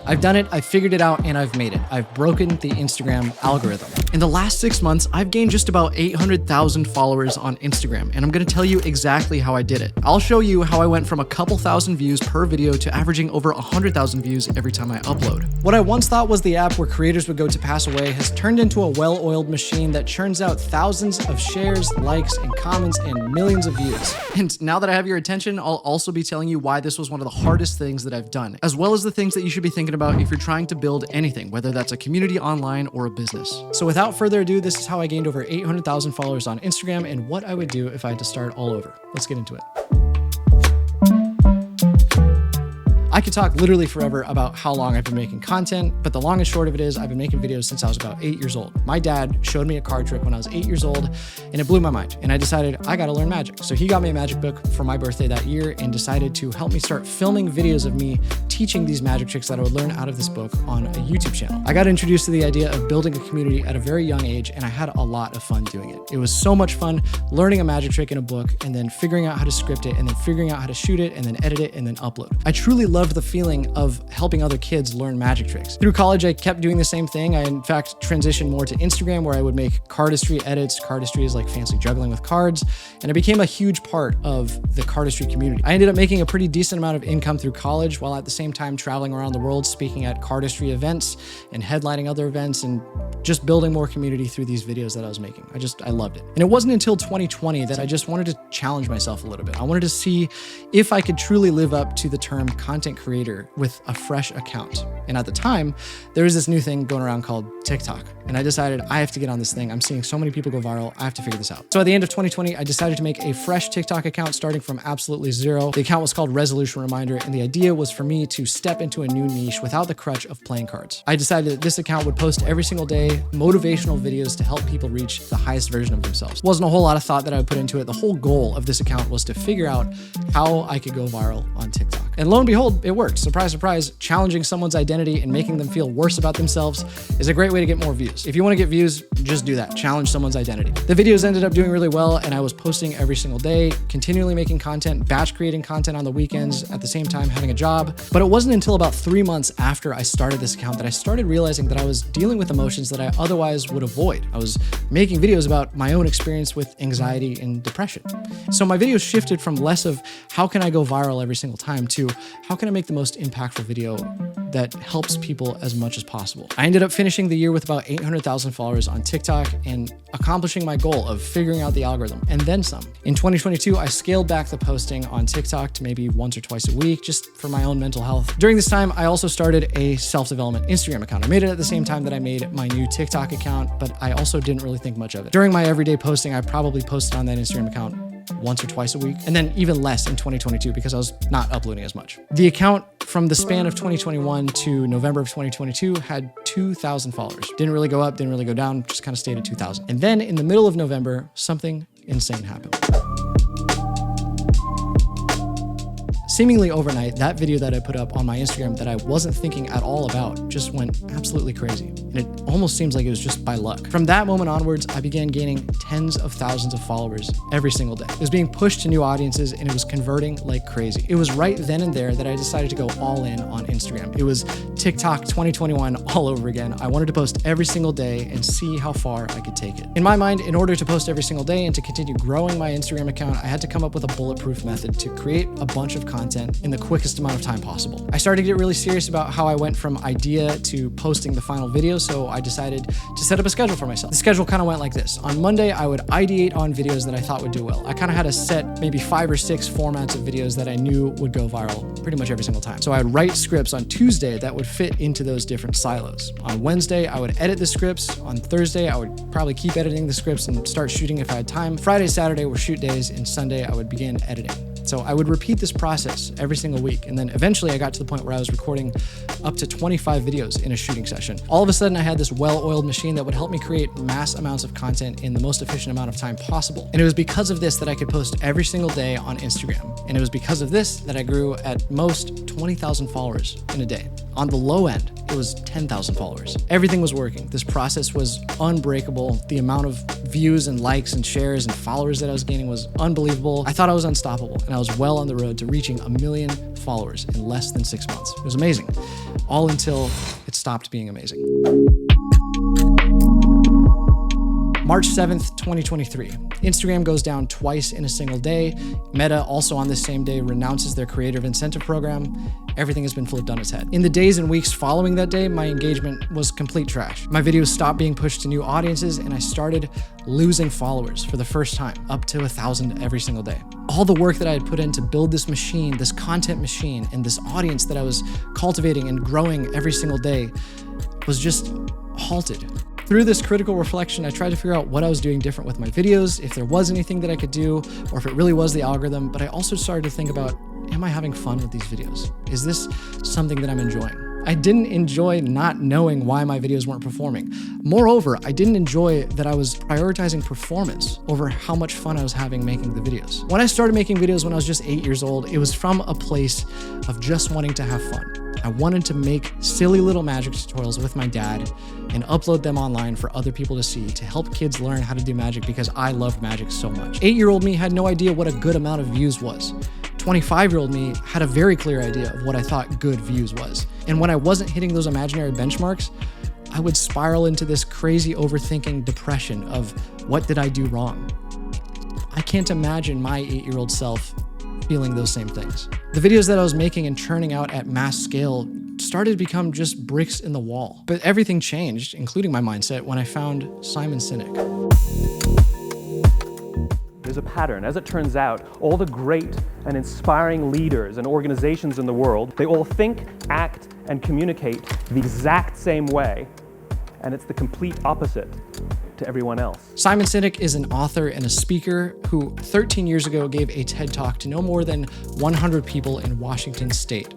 I've done it, I've figured it out, and I've made it. I've broken the Instagram algorithm. In the last 6 months, I've gained just about 800,000 followers on Instagram, and I'm gonna tell you exactly how I did it. I'll show you how I went from a couple thousand views per video to averaging over 100,000 views every time I upload. What I once thought was the app where creators would go to pass away has turned into a well-oiled machine that churns out thousands of shares, likes, and comments, and millions of views. And now that I have your attention, I'll also be telling you why this was one of the hardest things that I've done, as well as the things that you should be thinking about if you're trying to build anything, whether that's a community online or a business. So without further ado, this is how I gained over 800,000 followers on Instagram and what I would do if I had to start all over. Let's get into it. I could talk literally forever about how long I've been making content, but the long and short of it is I've been making videos since I was about 8 years old. My dad showed me a card trick when I was 8 years old, and it blew my mind. And I decided I gotta learn magic. So he got me a magic book for my birthday that year and decided to help me start filming videos of me teaching these magic tricks that I would learn out of this book on a YouTube channel. I got introduced to the idea of building a community at a very young age, and I had a lot of fun doing it. It was so much fun learning a magic trick in a book and then figuring out how to script it and then figuring out how to shoot it and then edit it and then upload. I truly loved the feeling of helping other kids learn magic tricks. Through college, I kept doing the same thing. I, in fact, transitioned more to Instagram, where I would make cardistry edits. Cardistry is like fancy juggling with cards, and it became a huge part of the cardistry community. I ended up making a pretty decent amount of income through college, while at the same time traveling around the world, speaking at cardistry events and headlining other events, and just building more community through these videos that I was making. I loved it. And it wasn't until 2020 that I just wanted to challenge myself a little bit. I wanted to see if I could truly live up to the term content creator with a fresh account. And at the time, there was this new thing going around called TikTok. And I decided I have to get on this thing. I'm seeing so many people go viral. I have to figure this out. So at the end of 2020, I decided to make a fresh TikTok account starting from absolutely zero. The account was called Resolution Reminder, and the idea was for me to step into a new niche without the crutch of playing cards. I decided that this account would post every single day motivational videos to help people reach the highest version of themselves. Wasn't a whole lot of thought that I would put into it. The whole goal of this account was to figure out how I could go viral on TikTok. And lo and behold, it worked. Surprise, surprise, challenging someone's identity and making them feel worse about themselves is a great way to get more views. If you want to get views, just do that. Challenge someone's identity. The videos ended up doing really well, and I was posting every single day, continually making content, batch creating content on the weekends, at the same time having a job. But it wasn't until about 3 months after I started this account that I started realizing that I was dealing with emotions that I otherwise would avoid. I was making videos about my own experience with anxiety and depression. So my videos shifted from less of how can I go viral every single time to how can I make the most impactful video that helps people as much as possible. I ended up finishing the year with about 800,000 followers on TikTok and accomplishing my goal of figuring out the algorithm and then some. In 2022, I scaled back the posting on TikTok to maybe once or twice a week just for my own mental health. During this time, I also started a self-development Instagram account. I made it at the same time that I made my new TikTok account, but I also didn't really think much of it. During my everyday posting, I probably posted on that Instagram account once or twice a week, and then even less in 2022 because I was not uploading as much. The account from the span of 2021 to November of 2022 had 2,000 followers. Didn't really go up, didn't really go down, just kind of stayed at 2,000. And then in the middle of November, something insane happened. Seemingly overnight, that video that I put up on my Instagram that I wasn't thinking at all about just went absolutely crazy. And it almost seems like it was just by luck. From that moment onwards, I began gaining tens of thousands of followers every single day. It was being pushed to new audiences and it was converting like crazy. It was right then and there that I decided to go all in on Instagram. It was TikTok 2021 all over again. I wanted to post every single day and see how far I could take it. In my mind, in order to post every single day and to continue growing my Instagram account, I had to come up with a bulletproof method to create a bunch of content in the quickest amount of time possible. I started to get really serious about how I went from idea to posting the final video, so I decided to set up a schedule for myself. The schedule kind of went like this. On Monday, I would ideate on videos that I thought would do well. I kind of had a set maybe 5 or 6 formats of videos that I knew would go viral pretty much every single time. So I would write scripts on Tuesday that would fit into those different silos. On Wednesday, I would edit the scripts. On Thursday, I would probably keep editing the scripts and start shooting if I had time. Friday, Saturday were shoot days, and Sunday I would begin editing. So I would repeat this process every single week. And then eventually I got to the point where I was recording up to 25 videos in a shooting session. All of a sudden I had this well-oiled machine that would help me create mass amounts of content in the most efficient amount of time possible. And it was because of this that I could post every single day on Instagram. And it was because of this that I grew at most 20,000 followers in a day. On the low end, it was 10,000 followers. Everything was working. This process was unbreakable. The amount of views and likes and shares and followers that I was gaining was unbelievable. I thought I was unstoppable, and I was well on the road to reaching 1 million followers in less than 6 months. It was amazing. all until it stopped being amazing. March 7th, 2023. Instagram goes down twice in a single day. Meta, also on this same day, renounces their creative incentive program. Everything has been flipped on its head. In the days and weeks following that day, my engagement was complete trash. My videos stopped being pushed to new audiences, and I started losing followers for the first time, up to 1,000 every single day. All the work that I had put in to build this machine, this content machine, and this audience that I was cultivating and growing every single day was just halted. Through this critical reflection, I tried to figure out what I was doing different with my videos, if there was anything that I could do, or if it really was the algorithm, but I also started to think about, am I having fun with these videos? Is this something that I'm enjoying? I didn't enjoy not knowing why my videos weren't performing. Moreover, I didn't enjoy that I was prioritizing performance over how much fun I was having making the videos. When I started making videos when I was just 8 years old, it was from a place of just wanting to have fun. I wanted to make silly little magic tutorials with my dad and upload them online for other people to see, to help kids learn how to do magic because I loved magic so much. 8-year-old me had no idea what a good amount of views was. 25-year-old me had a very clear idea of what I thought good views was. And when I wasn't hitting those imaginary benchmarks, I would spiral into this crazy overthinking depression of what did I do wrong? I can't imagine my 8-year-old self feeling those same things. The videos that I was making and churning out at mass scale started to become just bricks in the wall. But everything changed, including my mindset, when I found Simon Sinek. There's a pattern. As it turns out, all the great and inspiring leaders and organizations in the world, they all think, act, and communicate the exact same way. And it's the complete opposite to everyone else. Simon Sinek is an author and a speaker who 13 years ago gave a TED Talk to no more than 100 people in Washington state.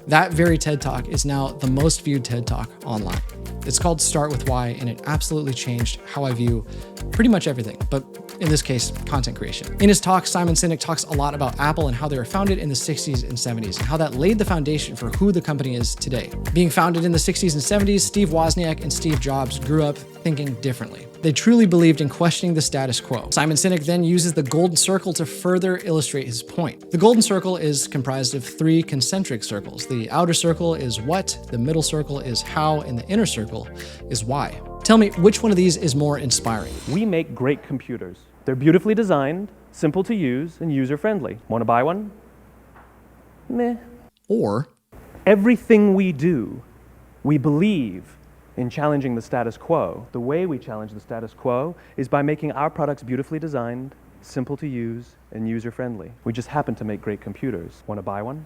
That very TED Talk is now the most viewed TED Talk online. It's called Start With Why, and it absolutely changed how I view pretty much everything, but in this case, content creation. In his talk, Simon Sinek talks a lot about Apple and how they were founded in the 60s and 70s, and how that laid the foundation for who the company is today. Being founded in the 60s and 70s, Steve Wozniak and Steve Jobs grew up thinking differently. They truly believed in questioning the status quo. Simon Sinek then uses the golden circle to further illustrate his point. The golden circle is comprised of 3 concentric circles. The outer circle is what, the middle circle is how, and the inner circle is why. Tell me, which one of these is more inspiring? We make great computers. They're beautifully designed, simple to use, and user-friendly. Want to buy one? Meh. Or, everything we do, we believe in challenging the status quo. The way we challenge the status quo is by making our products beautifully designed, simple to use, and user-friendly. We just happen to make great computers. Want to buy one?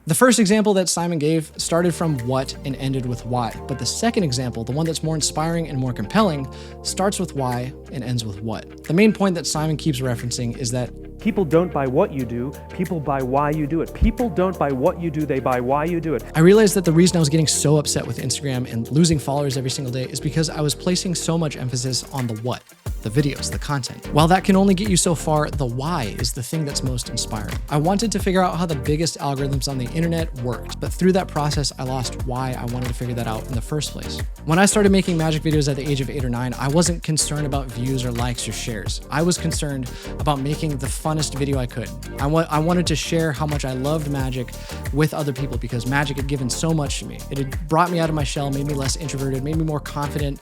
the first example that Simon gave started from what and ended with why. But the second example, the one that's more inspiring and more compelling, starts with why and ends with what. The main point that Simon keeps referencing is that people don't buy what you do, people buy why you do it. People don't buy what you do, they buy why you do it. I realized that the reason I was getting so upset with Instagram and losing followers every single day is because I was placing so much emphasis on the what, the videos, the content. While that can only get you so far, the why is the thing that's most inspiring. I wanted to figure out how the biggest algorithms on the internet worked, but through that process, I lost why I wanted to figure that out in the first place. When I started making magic videos at the age of 8 or 9, I wasn't concerned about views or likes or shares. I was concerned about making the funnest video I could. I wanted to share how much I loved magic with other people because magic had given so much to me. It had brought me out of my shell, made me less introverted, made me more confident,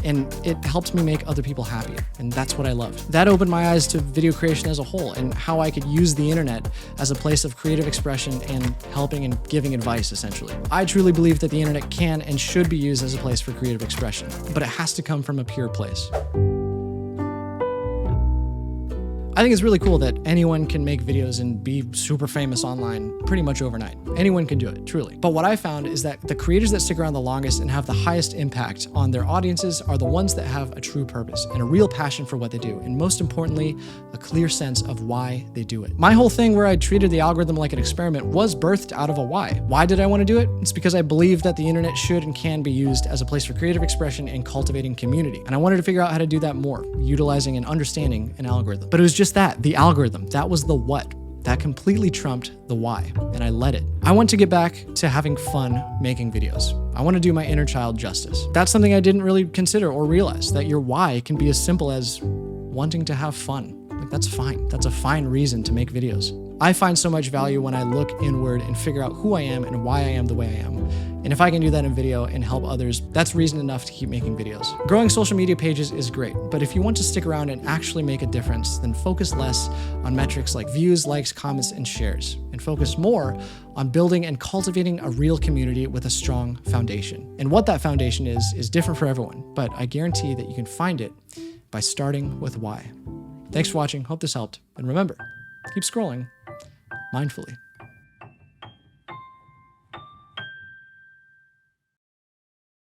and it helped me make other people happy. And that's what I loved. That opened my eyes to video creation as a whole and how I could use the internet as a place of creative expression and helping and giving advice, essentially. I truly believe that the internet can and should be used as a place for creative expression, but it has to come from a pure place. I think it's really cool that anyone can make videos and be super famous online pretty much overnight. Anyone can do it, truly. But what I found is that the creators that stick around the longest and have the highest impact on their audiences are the ones that have a true purpose and a real passion for what they do. And most importantly, a clear sense of why they do it. My whole thing where I treated the algorithm like an experiment was birthed out of a why. Why did I want to do it? It's because I believe that the internet should and can be used as a place for creative expression and cultivating community. And I wanted to figure out how to do that more, utilizing and understanding an algorithm. But it was just that, the algorithm, that was the what. That completely trumped the why, and I let it. I want to get back to having fun making videos. I want to do my inner child justice. That's something I didn't really consider or realize, that your why can be as simple as wanting to have fun. Like, that's fine. That's a fine reason to make videos. I find so much value when I look inward and figure out who I am and why I am the way I am. And if I can do that in video and help others, that's reason enough to keep making videos. Growing social media pages is great, but if you want to stick around and actually make a difference, then focus less on metrics like views, likes, comments, and shares, and focus more on building and cultivating a real community with a strong foundation. And what that foundation is different for everyone, but I guarantee that you can find it by starting with why. Thanks for watching. Hope this helped. And remember, keep scrolling mindfully.